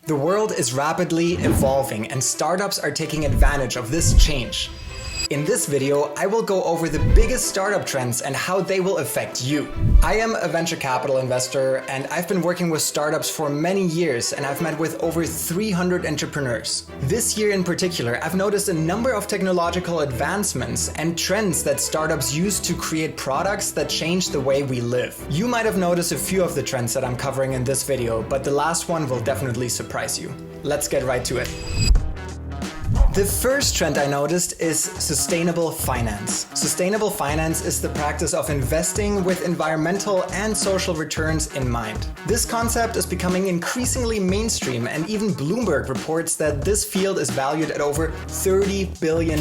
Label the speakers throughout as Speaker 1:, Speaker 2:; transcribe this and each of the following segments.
Speaker 1: The world is rapidly evolving and startups are taking advantage of this change. In this video, I will go over the biggest startup trends and how they will affect you. I am a venture capital investor and I've been working with startups for many years and I've met with over 300 entrepreneurs. This year in particular, I've noticed a number of technological advancements and trends that startups use to create products that change the way we live. You might have noticed a few of the trends that I'm covering in this video, but the last one will definitely surprise you. Let's get right to it. The first trend I noticed is sustainable finance. Sustainable finance is the practice of investing with environmental and social returns in mind. This concept is becoming increasingly mainstream, and even Bloomberg reports that this field is valued at over $30 billion.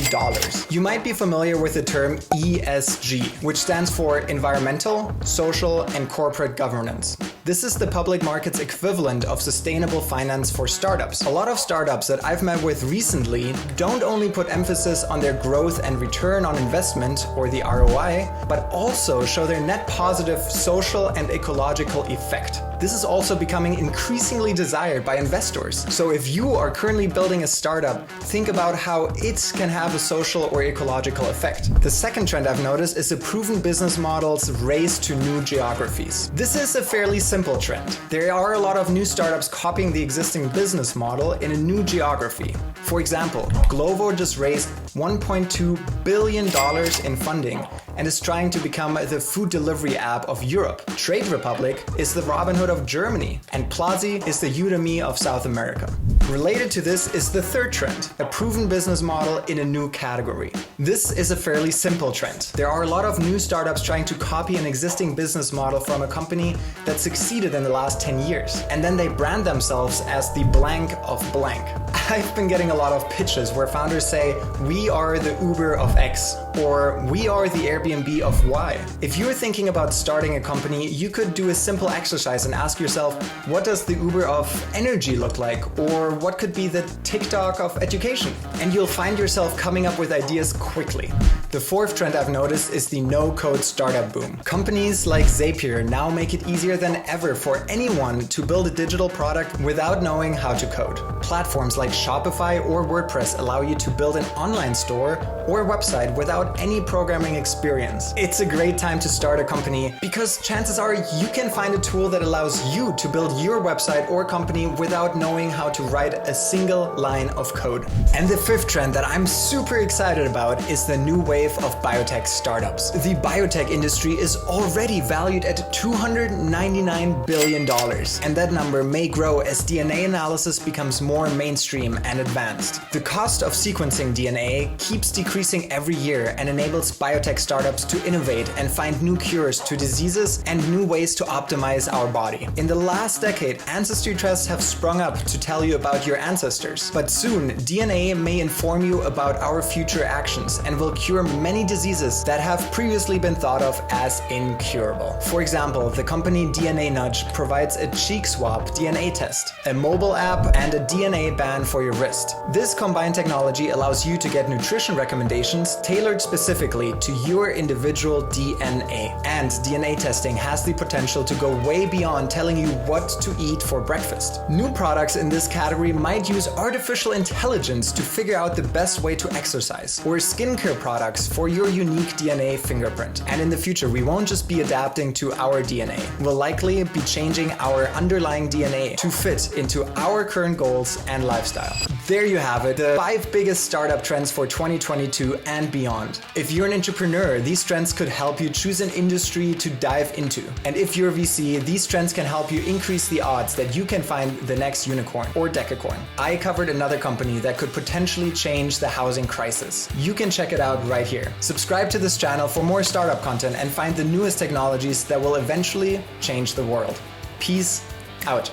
Speaker 1: You might be familiar with the term ESG, which stands for environmental, social, and corporate governance. This is the public market's equivalent of sustainable finance for startups. A lot of startups that I've met with recently don't only put emphasis on their growth and return on investment, or the ROI, but also show their net positive social and ecological effect. This is also becoming increasingly desired by investors. So if you are currently building a startup, think about how it can have a social or ecological effect. The second trend I've noticed is the proven business model's race to new geographies. This is a fairly simple trend. There are a lot of new startups copying the existing business model in a new geography. For example, Glovo just raised $1.2 billion in funding and is trying to become the food delivery app of Europe. Trade Republic is the Robinhood of Germany, and Plazi is the Udemy of South America. Related to this is the third trend, a proven business model in a new category. This is a fairly simple trend. There are a lot of new startups trying to copy an existing business model from a company that succeeded in the last 10 years, and then they brand themselves as the blank of blank. I've been getting a lot of pitches where founders say, "We are the Uber of X," or "We are the Airbnb of Y." If you're thinking about starting a company, you could do a simple exercise and ask yourself, what does the Uber of energy look like? Or what could be the TikTok of education? And you'll find yourself coming up with ideas quickly. The fourth trend I've noticed is the no-code startup boom. Companies like Zapier now make it easier than ever for anyone to build a digital product without knowing how to code. Platforms like Shopify or WordPress allow you to build an online store or website without any programming experience. It's a great time to start a company because chances are you can find a tool that allows you to build your website or company without knowing how to write a single line of code. And the fifth trend that I'm super excited about is the new wave of biotech startups. The biotech industry is already valued at $299 billion, and that number may grow as DNA analysis becomes more mainstream and advanced. The cost of sequencing DNA keeps decreasing every year and enables biotech startups to innovate and find new cures to diseases and new ways to optimize our body. In the last decade, ancestry tests have sprung up to tell you about your ancestors, but soon DNA may inform you about our future actions and will cure many diseases that have previously been thought of as incurable. For example, the company DNA Nudge provides a cheek swab DNA test, a mobile app, and a DNA band for your wrist. This combined technology allows you to get nutrition recommendations tailored specifically to your individual DNA. And DNA testing has the potential to go way beyond telling you what to eat for breakfast. New products in this category might use artificial intelligence to figure out the best way to exercise, or skincare products for your unique DNA fingerprint. And in the future, we won't just be adapting to our DNA. We'll likely be changing our underlying DNA to fit into our current goals and lifestyle. There you have it, the 5 biggest startup trends for 2022 and beyond. If you're an entrepreneur, these trends could help you choose an industry to dive into. And if you're a VC, these trends can help you increase the odds that you can find the next unicorn or decacorn. I covered another company that could potentially change the housing crisis. You can check it out right here. Subscribe to this channel for more startup content and find the newest technologies that will eventually change the world. Peace out.